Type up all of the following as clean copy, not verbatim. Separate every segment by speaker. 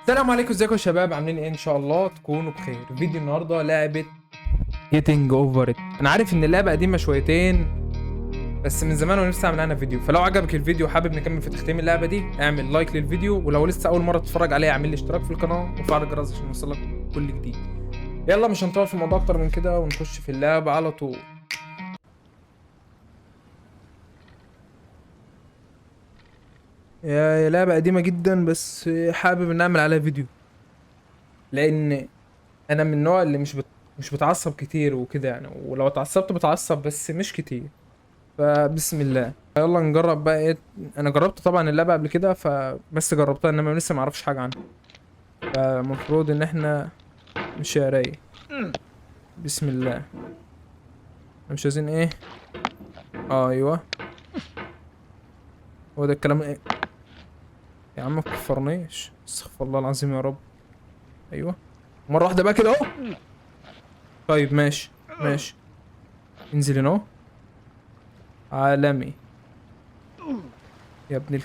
Speaker 1: السلام عليكم، ازيكم يا شباب؟ عاملين ايه؟ ان شاء الله تكونوا بخير. فيديو النهارده لعبه جيتنج اوفر ات. انا عارف ان اللعبه قديمه شويتين بس من زمان ونفسي اعمل عنها فيديو، فلو عجبك الفيديو وحابب نكمل في تختيم اللعبه دي اعمل لايك للفيديو، ولو لسه اول مره تتفرج عليها اعمل لي اشتراك في القناه وفعل الجرس عشان يوصلك كل جديد. يلا مش هنطول في الموضوع اكتر من كده ونخش في اللعبه على طول. يا لعبه قديمه جدا بس حابب ان اعمل عليها فيديو، لان انا من النوع اللي مش بتعصب كتير وكده يعني، ولو اتعصبت بتعصب بس مش كتير. فبسم الله يلا نجرب بقى ايه. انا جربت طبعا اللعبه قبل كده فبس جربتها انما لسه ما اعرفش حاجه عنها، فالمفروض ان احنا مش رايق. بسم الله. احنا مش عايزين ايه. ايوه هو ده الكلام ايه. يا عم ما تكفرنيش، استغفر الله العظيم يا رب. ايوه مره واحده بقى كده اهو. طيب ماشي ماشي. انزل هنا اهو. عالمي يا ابن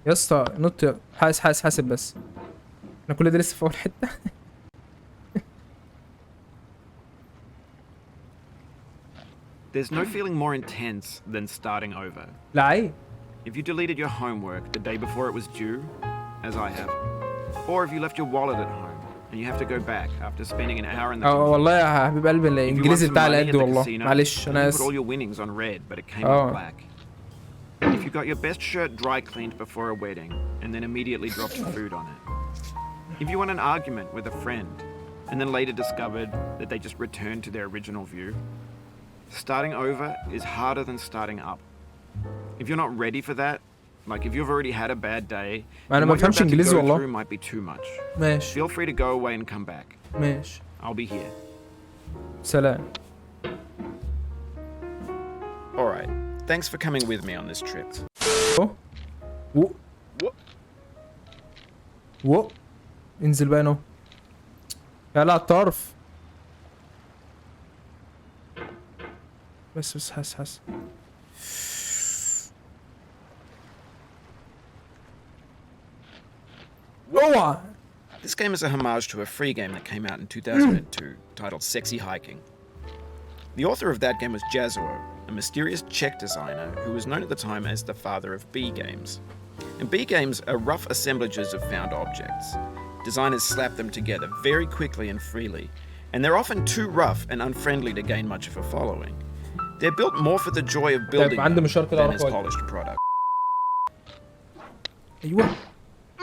Speaker 1: يا اسطى نط. حاسب بس. انا كل ده لسه في اول حته.
Speaker 2: There's no feeling more intense than starting over.
Speaker 1: لعيب.
Speaker 2: If you deleted your homework the day before it was due, as I have, or if you left your wallet at home and you have to go back after spending an hour in the
Speaker 1: اه والله
Speaker 2: convenience
Speaker 1: يا حبيب قلبي
Speaker 2: store. If you won
Speaker 1: الانجليزي
Speaker 2: some
Speaker 1: بتاع
Speaker 2: money
Speaker 1: على
Speaker 2: at
Speaker 1: قد
Speaker 2: the
Speaker 1: والله،
Speaker 2: casino
Speaker 1: معلش
Speaker 2: and
Speaker 1: انا
Speaker 2: you put all
Speaker 1: اسف.
Speaker 2: your winnings on red but it came
Speaker 1: Oh.
Speaker 2: up black. If you got your best shirt dry cleaned before a wedding and then immediately dropped food on it. If you won an argument with a friend and then later discovered that they just returned to their original view. Starting over is harder than starting up. If you're not ready for that, like if you've already had a bad day,
Speaker 1: انا
Speaker 2: then
Speaker 1: ما
Speaker 2: what you're
Speaker 1: بفهمش
Speaker 2: about to
Speaker 1: انجليزي
Speaker 2: go
Speaker 1: والله.
Speaker 2: through might be too much.
Speaker 1: ماشي
Speaker 2: Feel free to go away and come back.
Speaker 1: ماشي.
Speaker 2: I'll be here.
Speaker 1: سلام.
Speaker 2: Alright, thanks for coming with me on this trip.
Speaker 1: اهو. و انزل بقى اهو. يا لا الطرف. بس حس. اوعى.
Speaker 2: This game is a homage to a free game that came out in 2002 titled Sexy Hiking. The author of that game was Jazuo, a mysterious Czech designer who was known at the time as the father of B games. And B games are rough assemblages of found objects. Designers slap them together very quickly and freely, and they're often too rough and unfriendly to gain much of a following. They're built more for the joy of building
Speaker 1: عندي
Speaker 2: them
Speaker 1: مشوار كده
Speaker 2: than
Speaker 1: اروح
Speaker 2: as
Speaker 1: واجي.
Speaker 2: polished product.
Speaker 1: ايوه.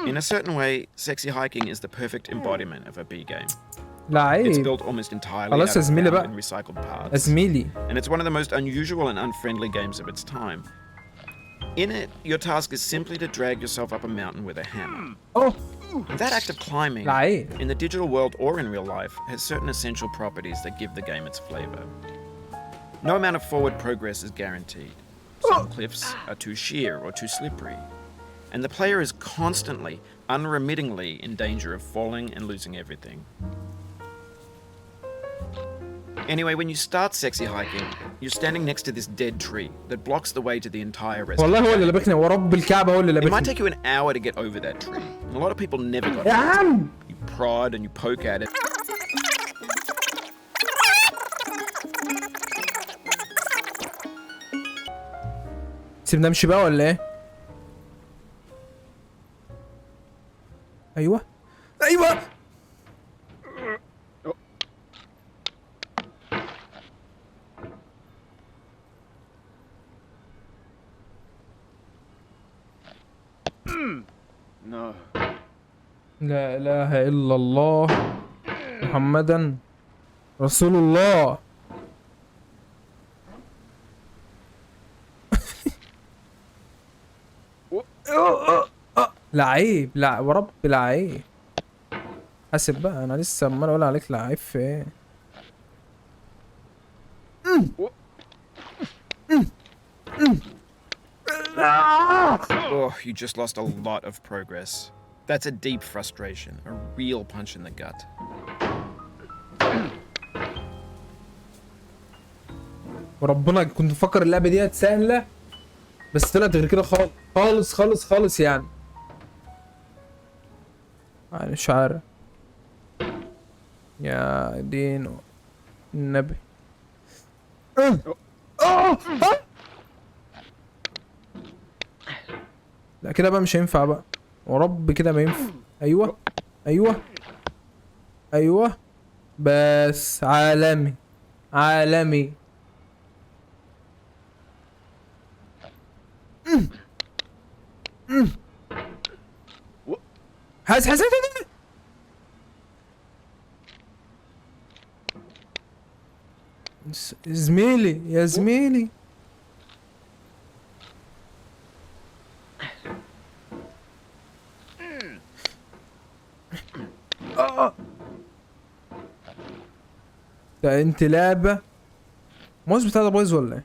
Speaker 2: In a certain way, Sexy Hiking is the perfect embodiment of a B game. It's
Speaker 1: لعيب.
Speaker 2: built almost entirely
Speaker 1: خلاص
Speaker 2: out
Speaker 1: يا
Speaker 2: of
Speaker 1: زميلي
Speaker 2: found
Speaker 1: بقى.
Speaker 2: and recycled
Speaker 1: يا
Speaker 2: parts,
Speaker 1: زميلي.
Speaker 2: and it's one of the most unusual and unfriendly games of its time. In it, your task is simply to drag yourself up a mountain with a hammer.
Speaker 1: اوه.
Speaker 2: That act of climbing,
Speaker 1: لعيب.
Speaker 2: in the digital world or in real life, has certain essential properties that give the game its flavor. No amount of forward progress is guaranteed. Some cliffs are too sheer or too slippery, and the player is constantly, unremittingly in danger of falling and losing everything. Anyway, when you start Sexy Hiking, you're standing next to this dead tree that blocks the way to the entire rest of
Speaker 1: والله
Speaker 2: the
Speaker 1: هو اللي
Speaker 2: game.
Speaker 1: لبخني ورب الكعبه هو اللي
Speaker 2: It might
Speaker 1: لبخني.
Speaker 2: take you an hour to get over that tree, and a lot of people never got
Speaker 1: يا
Speaker 2: it.
Speaker 1: عم.
Speaker 2: You prod and you poke at it.
Speaker 1: سيبنا نمشي بقى ولا ايه؟ ايوه ايوه.
Speaker 2: No.
Speaker 1: لا اله الا الله محمدا رسول الله. لعيب. لا ورب لعيب. حاسب بقى انا لسه عمال اقول عليك لعيب في ايه.
Speaker 2: Oh, you just lost a lot of progress. That's a deep frustration, a real punch in the gut.
Speaker 1: وربنا كنت مفكر اللعبه دي سهله، بس طلعت غير كده خالص خالص خالص خالص يعني. يعني مش عارف يا دين النبي. لا كده بقى مش هينفع بقى، ورب كده ما ينفع. ايوه ايوه ايوه، بس عالمي عالمي. حاسس زميلي يا زميلي. ده انت لعبة الماوس بتاع ده بايظ ولا ايه؟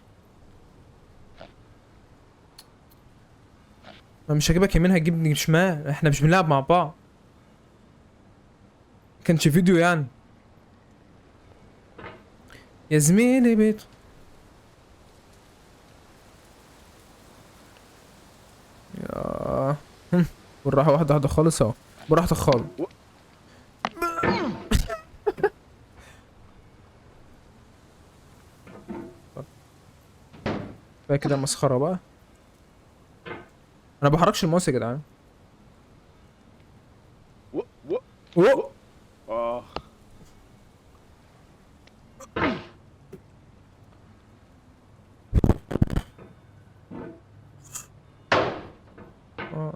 Speaker 1: ما مش هجيبك يمين هتجيبني شمال، احنا مش بنلعب مع بعض. كانش فيديو يعني يا زميلي بيت. يا بالراحة، واحدة واحدة خالص اهو، براحتك خالص. بقى كده مسخرة بقى. انا بحركش الماوس يا جدعان.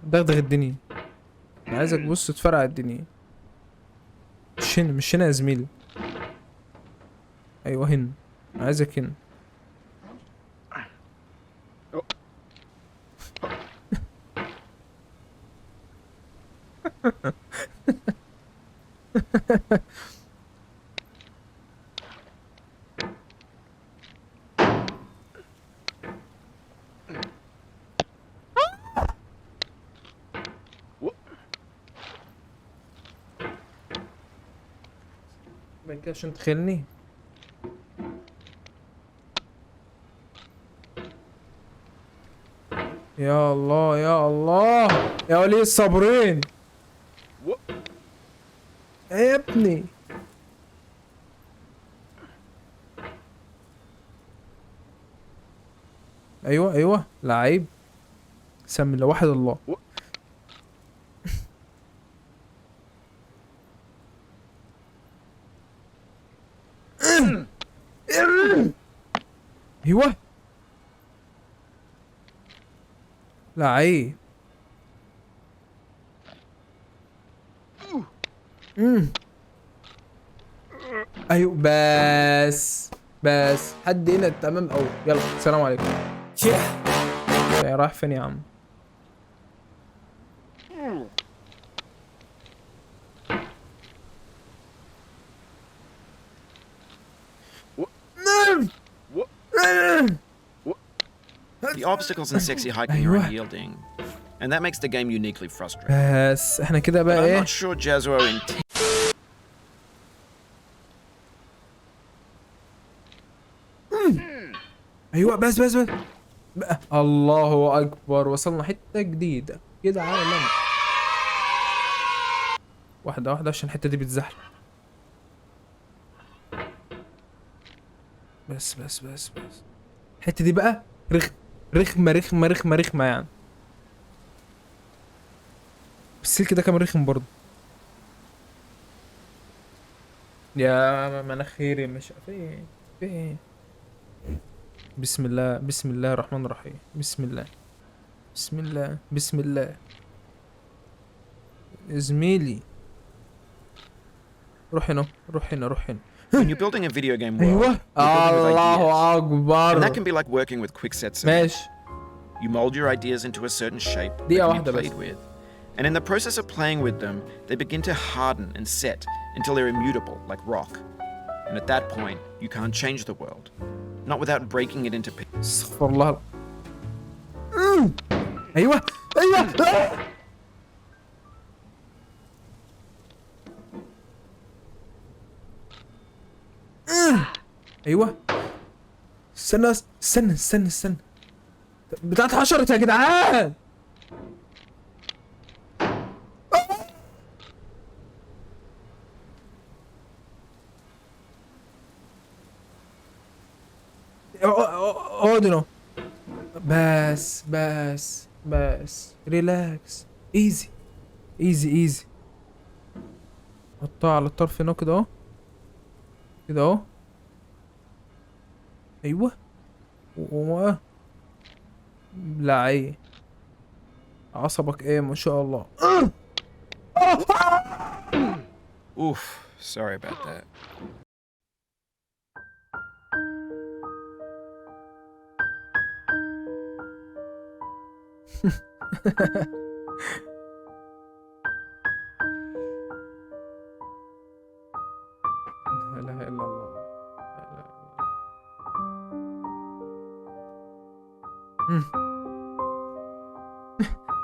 Speaker 1: دغدغ الدنيا. انا عايزك بص تفرقع الدنيا. مش هنا مش هنا يا زميلي. ايوه هنا، عايزك هنا. بعد كده عشان تخيلني. يا الله يا الله يا ولي الصابرين يا ابني. ايوه ايوه لعيب. سمي الله واحد الله. ايوه لعيب. ايوه بس حد هنا تمام قوي. يلا السلام عليكم. يا رايح فين يا عم؟
Speaker 2: The obstacles in sexy hiking are unyielding, and that makes the game uniquely frustrating.
Speaker 1: بس احنا كده
Speaker 2: But
Speaker 1: بقى
Speaker 2: I'm
Speaker 1: ايه؟
Speaker 2: not sure Jazzuo intends.
Speaker 1: ايوه بس بقى. الله اكبر، وصلنا حته جديده كده عالم. واحده واحده عشان الحته دي بتزحلق. بس الحته دي بقى رخمه يعني. السلك ده كان رخم برضه. يا مناخيري مش في ايه. بسم الله الرحمن الرحيم. بسم الله زميلي. روح هنا.
Speaker 2: When you're building a video game world,
Speaker 1: ايوه
Speaker 2: you're building with ideas.
Speaker 1: الله
Speaker 2: And that
Speaker 1: اكبر.
Speaker 2: can be like working with quick sets.
Speaker 1: ماشي.
Speaker 2: You mold your ideas into a certain shape that
Speaker 1: دقيقة
Speaker 2: can be
Speaker 1: واحدة بس.
Speaker 2: played with. And in the process of playing with them, they begin to harden and set until they're immutable, like rock. And at that point, you can't change the world. Not without breaking it into pieces.
Speaker 1: استغفر الله. ايوه ايوه استنى استنى بتاعت حشرت يا جدعان. اقعدوا بس ريلاكس ايزي حطها على الطرف هنا كده اهو كده اهو. ايوه لا ايه عصبك ايه ما شاء الله.
Speaker 2: Oof, sorry about that.
Speaker 1: لا اله الا الله لا اله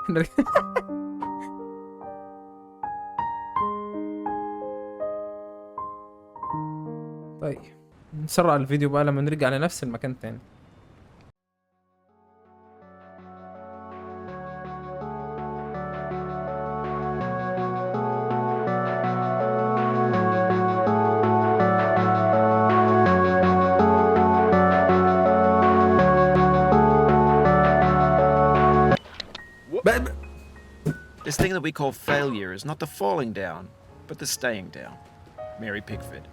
Speaker 1: الا الله. طيب نسرع الفيديو بقى لما نرجع لنفس المكان تاني.
Speaker 2: This thing that we call failure is not the falling down, but the staying down. Mary Pickford.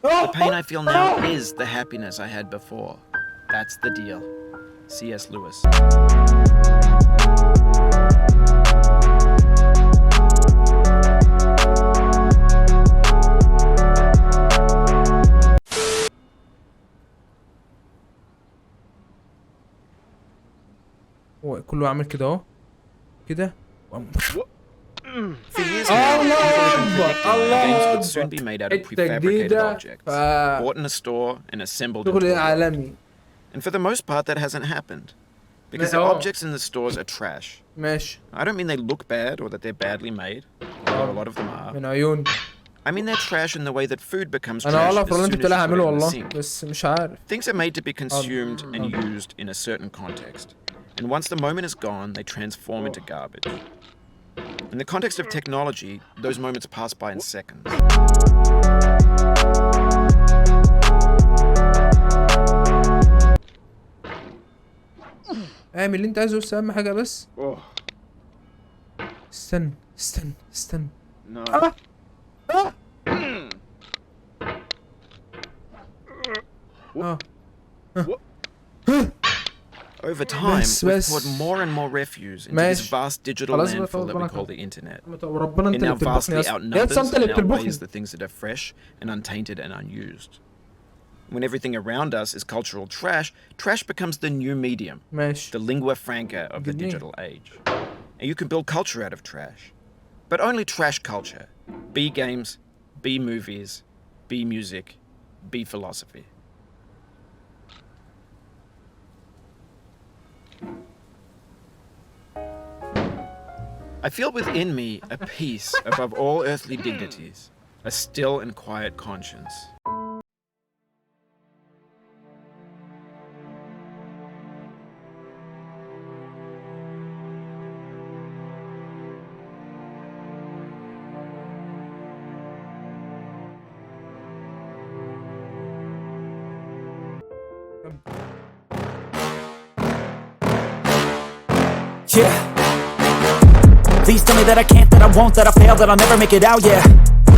Speaker 2: The pain I feel now is the happiness I had before. That's the deal. C.S. Lewis.
Speaker 1: هو كله عامل كده اهو كده.
Speaker 2: For years now, people have been predicting that games would soon be made out of
Speaker 1: حتة
Speaker 2: prefabricated
Speaker 1: جديدة
Speaker 2: objects, bought in a store and assembled into
Speaker 1: شغل
Speaker 2: a web.
Speaker 1: عالمي.
Speaker 2: And for the most part, that hasn't happened. Because the
Speaker 1: Oh.
Speaker 2: objects in the stores are trash.
Speaker 1: ماشي
Speaker 2: I don't mean they look bad or that they're badly made, although a lot of them are.
Speaker 1: من عيون.
Speaker 2: I mean they're trash in the way that food becomes
Speaker 1: انا
Speaker 2: trash
Speaker 1: والله
Speaker 2: as
Speaker 1: في اللي انت
Speaker 2: soon as you
Speaker 1: بتقولها
Speaker 2: put it
Speaker 1: هعمله
Speaker 2: in the
Speaker 1: والله
Speaker 2: sink.
Speaker 1: بس مش عارف.
Speaker 2: Things are made to be consumed and used in a certain context. And once the moment is gone, they transform into garbage. In the context of technology, those moments pass by in seconds.
Speaker 1: اعمل اللي انت عايزه بس اهم حاجة بس. استنى.
Speaker 2: No. Over time, we've poured more and more refuse into this vast digital landfill that we call the internet.
Speaker 1: ربنا
Speaker 2: It
Speaker 1: انت اللي
Speaker 2: now vastly
Speaker 1: بتطبخني يا
Speaker 2: outnumbers
Speaker 1: انت اللي
Speaker 2: and
Speaker 1: بتطبخني.
Speaker 2: outweighs the things that are fresh and untainted and unused. When everything around us is cultural trash, trash becomes the new medium,
Speaker 1: ماشي.
Speaker 2: the lingua franca of the digital age. And you can build culture out of trash. But only trash culture. B games, B movies, B music, B philosophy. I feel within me a peace above all earthly dignities, a still and quiet conscience.
Speaker 3: Yeah. Please tell me that I can't, that I won't, that I fail, that I'll never make it out, yeah.